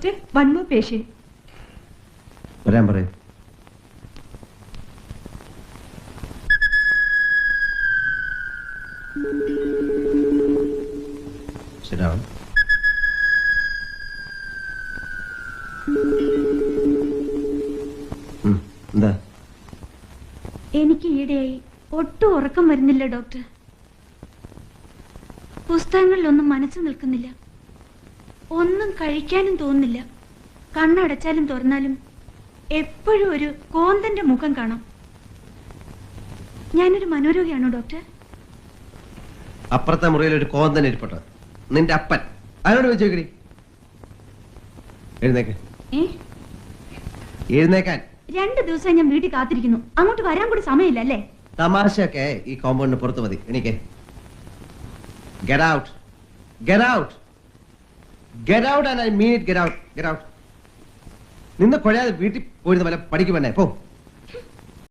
Doctor, one more patient. വരാൻ പറയൂ. ശരിയാവും. എന്താ? എനിക്ക് ഈയിടെയായി ഒട്ടും ഉറക്കം വരുന്നില്ല ഡോക്ടർ. പുസ്തകങ്ങളിലൊന്നും മനസ്സ് നിൽക്കുന്നില്ല. ഒന്നും കഴിക്കാനും തോന്നുന്നില്ല. കണ്ണടച്ചാലും തുറന്നാലും എപ്പോഴും ഒരു കോന്തന്റെ മുഖം കാണാം. ഞാനൊരു മനോരോഗിയാണോ ഡോക്ടർ? അപ്പുറത്തെ മുറിയിൽ ഒരു കോന്തൻ ഇരിപ്പുണ്ട്. നിന്റെ അപ്പൻ. അതിനോട് വെച്ചോക്കടി. എഴുന്നേക്ക്. എഴുന്നേക്കാൻ. 2 ദിവസം ഞാൻ വീട്ടിൽ കാത്തിരിക്കുന്നു. അങ്ങോട്ട് വരാൻ കൂടി സമയമില്ല അല്ലേ? തമാശയൊക്കെ ഈ കോമ്പൗണ്ടിന് പുറത്ത് മതി. എനിക്ക് get out, get out, get out and I mean it. Get out, get out. നിന്ന് കൊഴയാതെ വീട്ടിൽ പോയിരുന്ന വല്ല പഠിക്കും വേണ്ടേ? പോ.